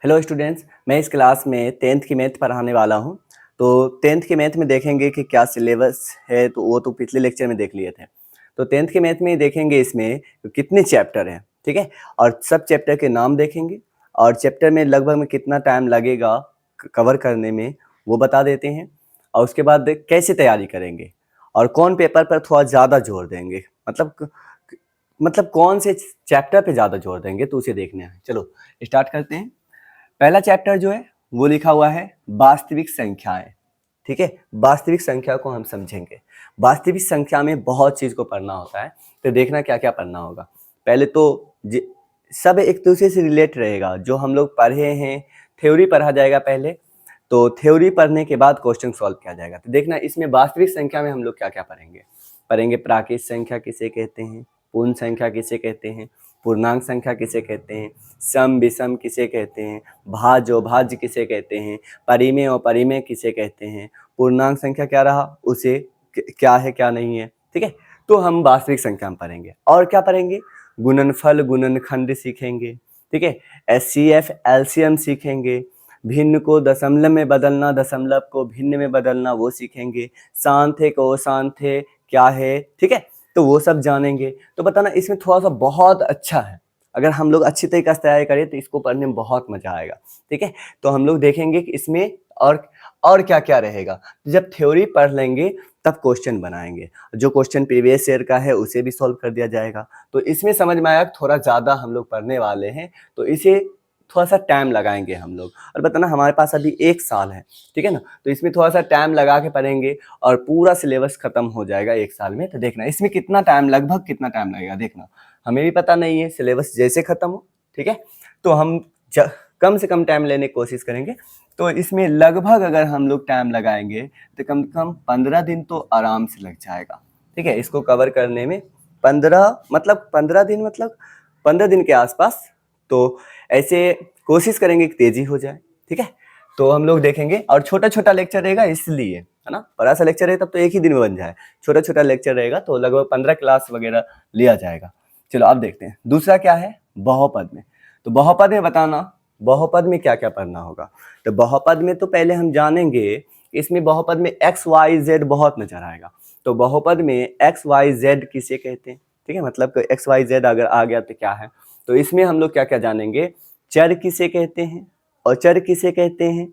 Hello students, मैं इस class में 10th की मैथ पढ़ाने वाला हूं। तो 10th के मैथ में देखेंगे कि क्या सिलेबस है, तो वो तो पिछले लेक्चर में देख लिए थे। तो 10th के मैथ में देखेंगे इसमें कितने चैप्टर हैं, ठीक है। और सब चैप्टर के नाम देखेंगे और चैप्टर में लगभग में कितना टाइम लगेगा कवर करने में वो बता देते हैं। और उसके बाद कैसे तैयारी करेंगे और कौन पेपर पर थोड़ा ज़्यादा जोर देंगे, मतलब कौन से चैप्टर पे ज़्यादा जोर देंगे, तो उसे देखना है। चलो स्टार्ट करते हैं। पहला चैप्टर जो है वो लिखा हुआ है वास्तविक संख्याएं, ठीक है। वास्तविक संख्या को हम समझेंगे। वास्तविक संख्या में बहुत चीज को पढ़ना होता है, तो देखना क्या क्या पढ़ना होगा। पहले तो सब एक दूसरे से रिलेट रहेगा। जो हम लोग पढ़े हैं, थ्योरी पढ़ा जाएगा पहले, तो थ्योरी पढ़ने के बाद क्वेश्चन सॉल्व किया जाएगा। तो देखना इसमें वास्तविक संख्या में हम लोग क्या क्या पढ़ेंगे प्राकृत संख्या किसे कहते हैं, पूर्ण संख्या किसे कहते हैं, पूर्णांक संख्या किसे कहते हैं, सम विषम किसे कहते हैं, भाज्य अभाज्य किसे कहते हैं, परिमेय और परिमेय किसे कहते हैं, पूर्णांक संख्या क्या रहा, उसे क्या है क्या नहीं है, ठीक है। तो हम वास्तविक संख्या में पढ़ेंगे। और क्या पढ़ेंगे, गुणनफल गुणनखंड सीखेंगे, ठीक है। एचसीएफ एलसीएम सीखेंगे, भिन्न को दशमलव में बदलना, दशमलव को भिन्न में बदलना वो सीखेंगे, सांथे को सांथे क्या है, ठीक है। तो वो सब जानेंगे। तो बताना इसमें थोड़ा सा बहुत अच्छा है। अगर हम लोग अच्छी तरीके से तैयारी करें तो इसको पढ़ने में बहुत मजा आएगा, ठीक है। तो हम लोग देखेंगे कि इसमें और क्या क्या रहेगा। जब थ्योरी पढ़ लेंगे तब क्वेश्चन बनाएंगे। जो क्वेश्चन प्रीवियस ईयर का है उसे भी सॉल्व कर दिया जाएगा। तो इसमें समझ में आया थोड़ा ज्यादा हम लोग पढ़ने वाले हैं, तो इसे थोड़ा सा टाइम लगाएंगे हम लोग। और बताना हमारे पास अभी 1 साल है, ठीक है ना। तो इसमें थोड़ा सा टाइम लगा के पढ़ेंगे और पूरा सिलेबस खत्म हो जाएगा 1 साल में। तो देखना इसमें कितना टाइम, लगभग कितना टाइम लगेगा देखना। हमें भी पता नहीं है, सिलेबस जैसे खत्म हो, ठीक है। तो हम कम से कम टाइम लेने की कोशिश करेंगे। तो इसमें लगभग अगर हम लोग टाइम लगाएंगे तो कम से कम 15 दिन तो आराम से लग जाएगा, ठीक है। इसको कवर करने में 15 दिन के आसपास। तो ऐसे कोशिश करेंगे कि तेजी हो जाए, ठीक है। तो हम लोग देखेंगे। और छोटा छोटा लेक्चर रहेगा इसलिए, है ना। बड़ा सा लेक्चर है तब तो एक ही दिन में बन जाए, छोटा छोटा लेक्चर रहेगा तो लगभग 15 क्लास वगैरह लिया जाएगा। चलो अब देखते हैं दूसरा क्या है, बहुपद में। तो बहुपद में बताना बहुपद में क्या क्या पढ़ना होगा। तो बहुपद में तो पहले हम जानेंगे, इसमें बहुपद में एक्स वाई जेड बहुत नजर आएगा। तो बहुपद में एक्स वाई जेड किसे कहते हैं, ठीक है। मतलब एक्स वाई जेड अगर आ गया तो क्या है। तो इसमें हम लोग क्या क्या जानेंगे, चर किसे कहते हैं, अचर किसे कहते हैं,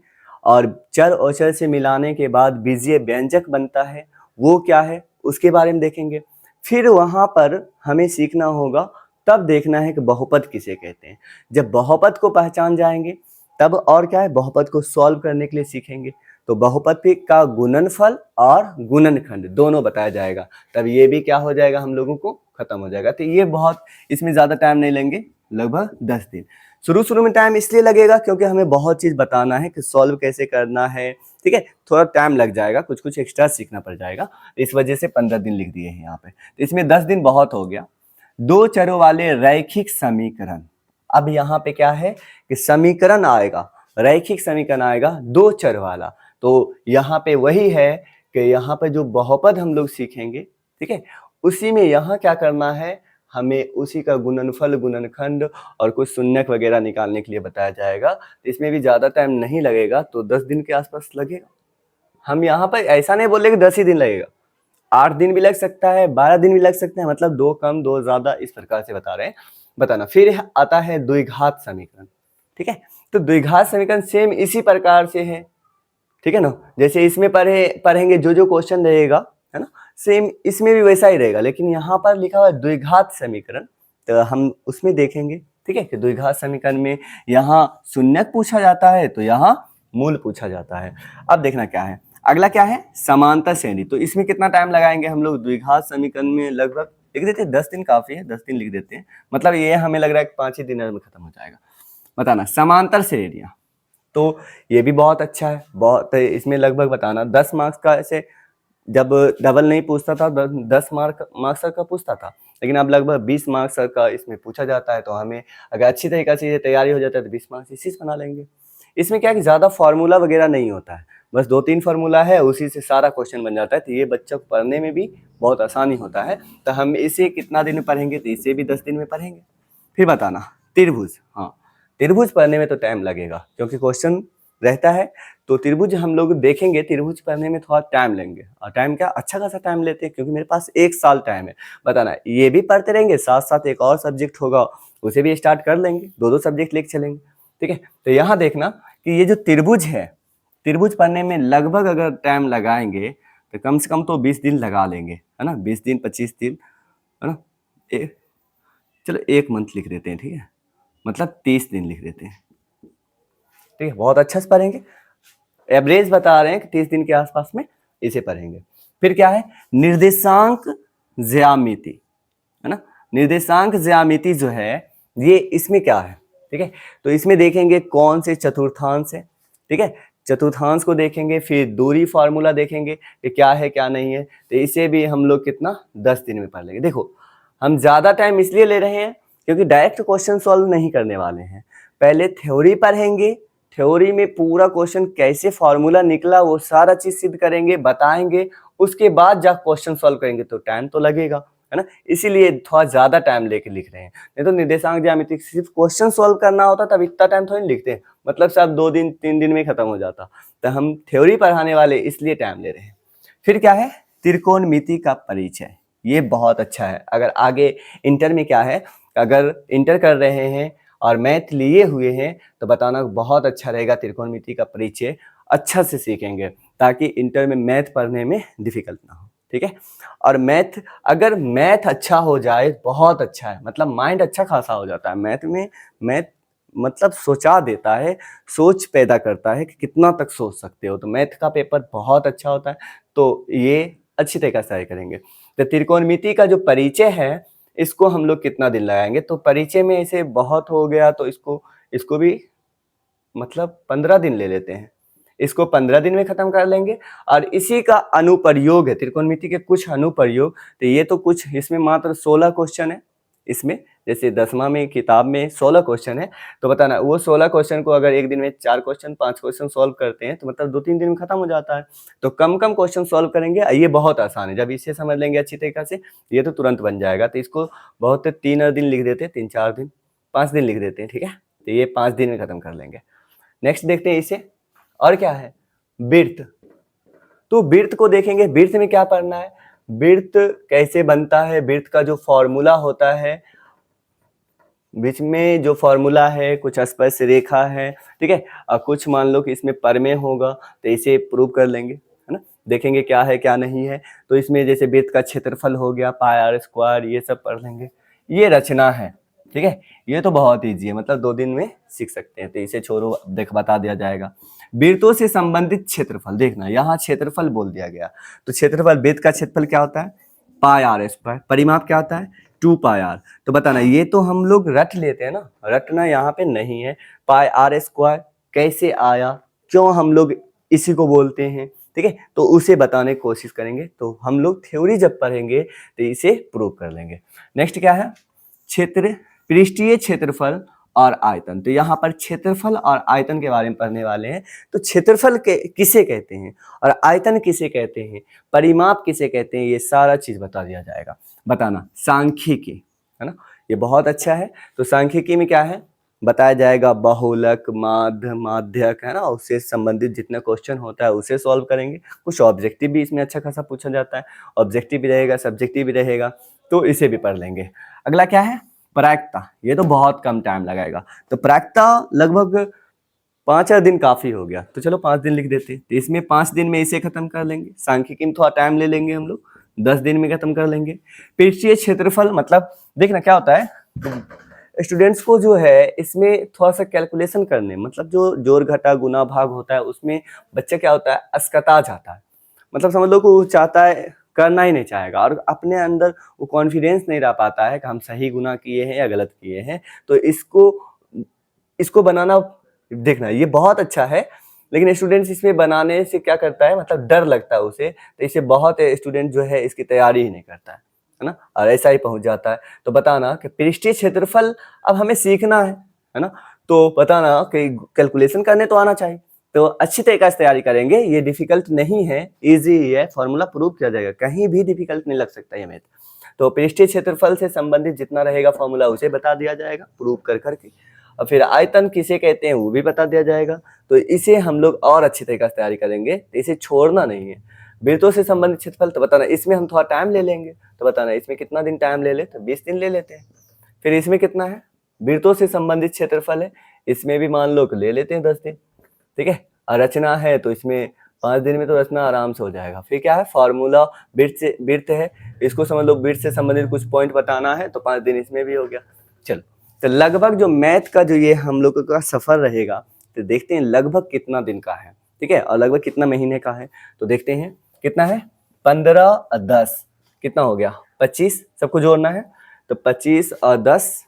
और चर और चर से मिलाने के बाद बीजीय व्यंजक बनता है वो क्या है, उसके बारे में देखेंगे। फिर वहां पर हमें सीखना होगा, तब देखना है कि बहुपद किसे कहते हैं। जब बहुपद को पहचान जाएंगे तब और क्या है, बहुपद को सॉल्व करने के लिए सीखेंगे। तो बहुपद का गुणनफल और गुणनखंड दोनों बताया जाएगा। तब ये भी क्या हो जाएगा, हम लोगों को खत्म हो जाएगा। तो ये बहुत, इसमें ज्यादा टाइम नहीं लेंगे, लगभग 10 दिन। शुरू में टाइम इसलिए लगेगा क्योंकि हमें बहुत चीज बताना है कि सॉल्व कैसे करना है, ठीक है। थोड़ा टाइम लग जाएगा, कुछ कुछ एक्स्ट्रा सीखना पड़ जाएगा। इस वजह से 15 दिन लिख दिए हैं यहाँ पे। तो इसमें 10 दिन बहुत हो गया। दो चरों वाले रैखिक समीकरण। अब यहाँ पे क्या है कि समीकरण आएगा, रैखिक समीकरण आएगा दो चर वाला। तो यहाँ पे वही है कि यहाँ पे जो बहुपद हम लोग सीखेंगे, ठीक है, उसी में यहाँ क्या करना है, हमें उसी का गुणनफल गुणनखंड और कुछ शून्यक वगैरह निकालने के लिए बताया जाएगा। इसमें भी ज्यादा टाइम नहीं लगेगा, तो 10 दिन के आसपास लगेगा। हम यहाँ पर ऐसा नहीं बोले कि 10 ही दिन लगेगा, 8 दिन भी लग सकता है, 12 दिन भी लग सकते हैं। मतलब 2 कम 2 ज्यादा, इस प्रकार से बता रहे हैं। बताना फिर आता है द्विघात समीकरण, ठीक है। तो द्विघात समीकरण सेम इसी प्रकार से है, ठीक है ना। जैसे इसमें पढ़ेंगे जो क्वेश्चन रहेगा, है ना, सेम इसमें भी वैसा ही रहेगा। लेकिन यहाँ पर लिखा हुआ है द्विघात समीकरण, तो हम उसमें देखेंगे, ठीक है, कि द्विघात समीकरण में यहाँ शून्यक पूछा जाता है तो यहाँ मूल पूछा जाता है। अब देखना क्या है, अगला क्या है, समांतर श्रेणी। तो इसमें कितना टाइम लगाएंगे हम लोग, द्विघात समीकरण में लगभग लिख देते हैं 10 दिन काफी है, 10 दिन लिख देते हैं। मतलब ये हमें लग रहा है कि 5 ही दिन में खत्म हो जाएगा। बताना समांतर श्रेणियां, तो ये भी बहुत अच्छा है। बहुत इसमें लगभग बताना 10 मार्क्स का, ऐसे जब डबल नहीं पूछता था 10 मार्क्स का पूछता था, लेकिन अब लगभग 20 मार्क्स का इसमें पूछा जाता है। तो हमें अगर अच्छी तरीके से तैयारी हो जाता है तो 20 मार्क्स इसी से बना लेंगे। इसमें क्या है कि ज्यादा फॉर्मूला वगैरह नहीं होता है, बस 2-3 फार्मूला है, उसी से सारा क्वेश्चन बन जाता है। तो ये बच्चों को पढ़ने में भी बहुत आसानी होता है। तो हम इसे कितना दिन में पढ़ेंगे, तो इसे भी 10 दिन में पढ़ेंगे। फिर बताना त्रिभुज, हाँ त्रिभुज पढ़ने में तो टाइम लगेगा क्योंकि क्वेश्चन रहता है, तो त्रिभुज हम लोग देखेंगे, त्रिभुज पढ़ने में थोड़ा टाइम लेंगे। और टाइम क्या, अच्छा खासा टाइम लेते हैं क्योंकि मेरे पास 1 साल टाइम है। बताना ये भी पढ़ते रहेंगे, साथ साथ एक और सब्जेक्ट होगा उसे भी स्टार्ट कर लेंगे, 2-2 सब्जेक्ट लेके चलेंगे, ठीक है। तो यहाँ देखना कि ये जो त्रिभुज है, त्रिभुज पढ़ने में लगभग अगर टाइम लगाएंगे तो कम से कम तो 20 दिन लगा लेंगे, है ना, 20 दिन 25 दिन, है ना। चलो 1 मंथ लिख देते हैं, ठीक है, मतलब 30 दिन लिख देते हैं, ठीक है। बहुत अच्छा से पढ़ेंगे, एवरेज बता रहे हैं कि 30 दिन के आसपास में इसे पढ़ेंगे। फिर क्या है, निर्देशांक ज्यामिति, है ना। निर्देशांक ज्यामिति जो है ये इसमें क्या है, ठीक है। तो इसमें देखेंगे कौन से चतुर्थांश है, ठीक है, चतुर्थांश को देखेंगे, फिर दूरी फार्मूला देखेंगे कि क्या है क्या नहीं है। तो इसे भी हम लोग कितना 10 दिन में पढ़ लेंगे। देखो हम ज्यादा टाइम इसलिए ले रहे हैं क्योंकि डायरेक्ट क्वेश्चन सॉल्व नहीं करने वाले हैं, पहले थ्योरी पढ़ेंगे, थ्योरी में पूरा क्वेश्चन कैसे फॉर्मूला निकला वो सारा चीज सिद्ध करेंगे, बताएंगे, उसके बाद जब क्वेश्चन सॉल्व करेंगे तो टाइम तो लगेगा, है ना। इसीलिए थोड़ा ज्यादा टाइम लेके लिख रहे हैं, नहीं तो निर्देशांक ज्यामिति सिर्फ क्वेश्चन सॉल्व करना होता तब इतना टाइम थोड़ी लिखते हैं, मतलब सब 2 दिन 3 दिन में खत्म हो जाता। तो हम थ्योरी पढ़ाने वाले इसलिए टाइम ले रहे हैं। फिर क्या है, त्रिकोणमिति का परिचय, ये बहुत अच्छा है। अगर आगे इंटर में क्या है, अगर इंटर कर रहे हैं और मैथ लिए हुए हैं तो बताना बहुत अच्छा रहेगा, त्रिकोणमिति का परिचय अच्छा से सीखेंगे ताकि इंटर में मैथ पढ़ने में डिफिकल्ट ना हो, ठीक है। और मैथ, अगर मैथ अच्छा हो जाए बहुत अच्छा है, मतलब माइंड अच्छा खासा हो जाता है मैथ में। मैथ मतलब सोचा देता है, सोच पैदा करता है कि कितना तक सोच सकते हो, तो मैथ का पेपर बहुत अच्छा होता है। तो ये अच्छी तरीके से तैयारी करेंगे। तो त्रिकोणमिति का जो परिचय है इसको हम लोग कितना दिन लगाएंगे, तो परिचय में इसे बहुत हो गया तो इसको भी मतलब 15 दिन ले लेते हैं, इसको 15 दिन में खत्म कर लेंगे। और इसी का अनुप्रयोग है, त्रिकोणमिति के कुछ अनुप्रयोग, तो ये तो कुछ इसमें मात्र 16 क्वेश्चन है इसमें, जैसे 10वां में किताब में 16 क्वेश्चन है, तो बताना वो 16 क्वेश्चन को अगर एक दिन में 4 क्वेश्चन 5 क्वेश्चन सॉल्व करते हैं तो मतलब 2-3 दिन में खत्म हो जाता है। तो कम कम क्वेश्चन सॉल्व करेंगे, ये बहुत आसान है, जब इसे समझ लेंगे अच्छी तरीके से ये तो तुरंत बन जाएगा। तो इसको बहुत 3 दिन लिख देते हैं, 3-4 दिन 5 दिन लिख देते हैं, ठीक है। तो ये 5 दिन में खत्म कर लेंगे। नेक्स्ट देखते हैं इसे, और क्या है, वृत्त। तो वृत्त को देखेंगे, वृत्त में क्या पढ़ना है, वृत्त कैसे बनता है, वृत्त का जो फॉर्मूला होता है, बीच में जो फॉर्मूला है, कुछ स्पर्श रेखा है, ठीक है, और कुछ मान लो कि इसमें परमेय होगा तो इसे प्रूव कर लेंगे, है ना। देखेंगे क्या है क्या नहीं है। तो इसमें जैसे वृत्त का क्षेत्रफल हो गया, पाई आर स्क्वायर, ये सब पढ़ लेंगे। ये रचना है, ठीक है, ये तो बहुत ईजी है, मतलब 2 दिन में सीख सकते हैं, तो इसे छोड़ो, देख बता दिया जाएगा। वृत्तों से संबंधित क्षेत्रफल, देखना यहाँ क्षेत्रफल बोल दिया गया, तो क्षेत्रफल, वृत्त का क्षेत्रफल क्या होता है, पाई आर स्क्वायर, परिमाप क्या होता है 2 पाई आर। तो बताना, ये तो हम लोग रट लेते हैं ना, रटना यहाँ पे नहीं है। पाई आर स्क्वायर कैसे आया, क्यों हम लोग इसी को बोलते हैं, ठीक है, तो उसे बताने की कोशिश करेंगे। तो हम लोग थ्योरी जब पढ़ेंगे तो इसे प्रूव कर लेंगे। नेक्स्ट क्या है, क्षेत्र, पृष्ठीय क्षेत्रफल और आयतन। तो यहाँ पर क्षेत्रफल और आयतन के बारे में पढ़ने वाले हैं। तो क्षेत्रफल के किसे कहते हैं और आयतन किसे कहते हैं, परिमाप किसे कहते हैं, ये सारा चीज बता दिया जाएगा। बताना सांख्यिकी, है ना, ये बहुत अच्छा है। तो सांख्यिकी में क्या है बताया जाएगा, बहुलक, माध्य, माध्यक, है ना, उससे संबंधित जितना क्वेश्चन होता है उसे सॉल्व करेंगे। कुछ ऑब्जेक्टिव भी इसमें अच्छा खासा पूछा जाता है, ऑब्जेक्टिव भी रहेगा, सब्जेक्टिव भी रहेगा, तो इसे भी पढ़ लेंगे। अगला क्या है, प्रायिकता, ये तो बहुत कम टाइम लगाएगा। तो प्रायिकता लगभग 5 दिन काफी हो गया, तो चलो 5 दिन लिख देते हैं। तो इसमें 5 दिन में इसे खत्म कर लेंगे। सांख्यिकी में थोड़ा टाइम ले लेंगे हम लोग, 10 दिन में खत्म कर लेंगे। पृष्ठीय क्षेत्रफल, मतलब देखना क्या होता है, स्टूडेंट्स को जो है इसमें थोड़ा सा कैलकुलेशन करने, मतलब जो जोड़ घटा गुना भाग होता है उसमें बच्चा क्या होता है, अस्कता जाता है, मतलब समझ लो कि वो चाहता है, करना ही नहीं चाहेगा, और अपने अंदर वो कॉन्फिडेंस नहीं रह पाता है कि हम सही गुना किए हैं या गलत किए हैं। तो इसको बनाना, देखना ये बहुत अच्छा है, लेकिन स्टूडेंट्स इसमें बनाने से क्या करता है, मतलब डर लगता है उसे, तो इसे बहुत स्टूडेंट जो है इसकी तैयारी ही नहीं करता है ना, और ऐसा ही पहुंच जाता है। तो बताना कि पृष्ठीय क्षेत्रफल अब हमें सीखना है ना, तो बताना कि कैलकुलेशन करने तो आना चाहिए। तो अच्छी तरीके से तैयारी करेंगे, ये डिफिकल्ट नहीं है, इजी है, फॉर्मूला प्रूव किया जाएगा, कहीं भी डिफिकल्ट नहीं लग सकता ये मैथ। तो पृष्ठीय क्षेत्रफल से संबंधित जितना रहेगा फॉर्मूला उसे बता दिया जाएगा प्रूव कर करके। और फिर आयतन किसे कहते हैं वो भी बता दिया जाएगा। तो इसे हम लोग और अच्छी तरीके से तैयारी करेंगे, तो इसे छोड़ना नहीं है। वृत्तों से संबंधित क्षेत्रफल तो बताना, इसमें हम थोड़ा टाइम ले लेंगे, तो बताना इसमें कितना दिन टाइम ले ले, तो 20 दिन ले लेते हैं। फिर इसमें कितना है, वृत्तों से संबंधित क्षेत्रफल है, इसमें भी मान लो कि ले लेते हैं 10 दिन, ठीक है। और रचना है तो इसमें 5 दिन में तो रचना आराम से हो जाएगा। फिर क्या है, फॉर्मूला वृत्त है, इसको समझ लो, वृत्त से संबंधित कुछ पॉइंट बताना है, तो 5 दिन इसमें भी हो गया। चलो, तो लगभग जो मैथ का जो ये हम लोगों का सफर रहेगा, तो देखते हैं लगभग कितना दिन का है, ठीक है, और लगभग कितना महीने का है। तो देखते हैं कितना है, 15 और 10 कितना हो गया, 25, सबको जोड़ना है। तो 25 और 10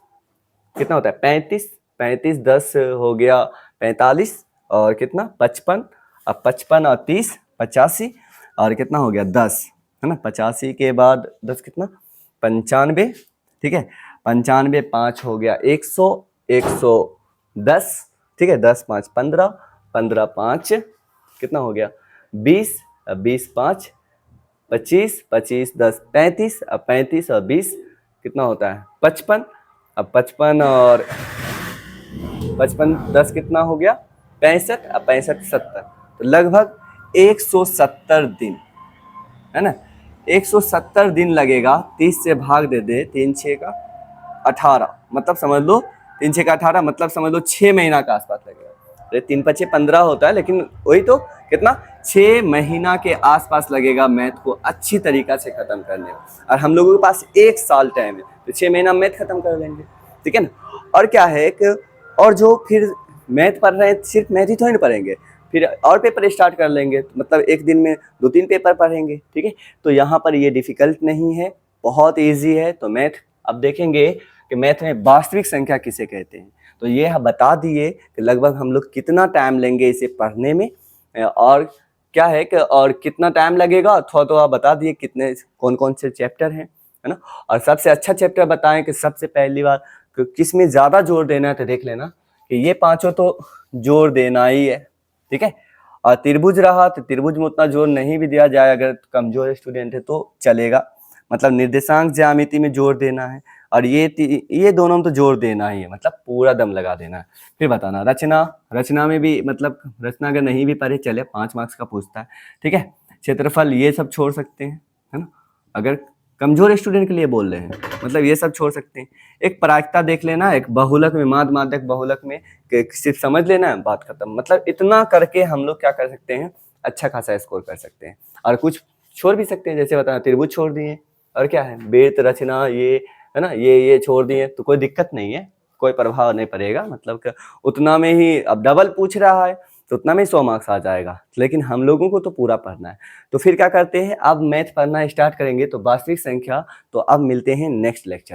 कितना होता है, 35, 35 10 हो गया 45, और कितना 55, अब 55 और 30 85, और कितना हो गया 10, है ना। 85 के बाद 10 कितना, 95, ठीक है। 95 5 हो गया 100, 110, ठीक है। 10 5 15, 15 5 कितना हो गया 20, 20 5 25, 25 10 35, अब 35 और 20 कितना होता है 55, अब 55 और 55 10 कितना हो गया 65, अब 65 70, तो लगभग 170 दिन, है ना। 170 दिन लगेगा, 30 से भाग दे दे, 3 6 का 18, मतलब समझ लो 3 6 का 18, मतलब समझ लो 6 महीना के आसपास लगेगा। अरे 3 5 6 15 होता है, लेकिन वही तो कितना 6 महीना के आसपास लगेगा मैथ को अच्छी तरीका से खत्म करने में। और हम लोगों के पास 1 साल टाइम है, तो 6 महीना मैथ खत्म कर लेंगे, ठीक है ना। और क्या है कि और जो फिर मैथ पढ़ रहे हैं, सिर्फ मैथ ही थोड़ी ना पढ़ेंगे, फिर और पेपर स्टार्ट कर लेंगे, मतलब एक दिन में 2-3 पेपर पढ़ेंगे, ठीक है। तो यहाँ पर ये डिफिकल्ट नहीं है, बहुत ईजी है। तो मैथ अब देखेंगे कि मैथ में वास्तविक संख्या किसे कहते हैं। तो ये बता दिए कि लगभग हम लोग कितना टाइम लेंगे इसे पढ़ने में, और क्या है कि और कितना टाइम लगेगा, थोड़ा तो आप बता दिए कितने कौन कौन से चैप्टर हैं, है ना। और सबसे अच्छा चैप्टर बताएं कि सबसे पहली बार किस में ज़्यादा जोर देना है, तो देख लेना कि ये पांचों तो जोर देना ही है, ठीक है। और त्रिभुज रहा तो त्रिभुज में उतना जोर नहीं भी दिया जाए, अगर कमजोर स्टूडेंट है तो चलेगा, मतलब निर्देशांक ज्यामिति में जोर देना है, और ये दोनों में तो जोर देना ही है, मतलब पूरा दम लगा देना है। फिर बताना रचना में भी, मतलब रचना अगर नहीं भी पढ़े चले, 5 मार्क्स का पूछता है, ठीक है। क्षेत्रफल ये सब छोड़ सकते हैं, है ना, अगर कमजोर स्टूडेंट के लिए बोल रहे हैं, मतलब ये सब छोड़ सकते हैं। एक प्रायिकता देख लेना, एक बहुलक में, माध्यक बहुलक में सिर्फ समझ लेना है, बात खत्म। मतलब इतना करके हम लोग क्या कर सकते हैं, अच्छा खासा स्कोर कर सकते हैं। और कुछ छोड़ भी सकते हैं, जैसे बताना त्रिभुज छोड़ दिए, और क्या है वृत्त रचना, ये है ना, ये छोड़ दिए, तो कोई दिक्कत नहीं है, कोई प्रभाव नहीं पड़ेगा, मतलब उतना में ही, अब डबल पूछ रहा है तो उतना में 100 मार्क्स आ जाएगा, लेकिन हम लोगों को तो पूरा पढ़ना है। तो फिर क्या करते हैं, अब मैथ पढ़ना स्टार्ट करेंगे, तो वास्तविक संख्या, तो अब मिलते हैं नेक्स्ट लेक्चर में।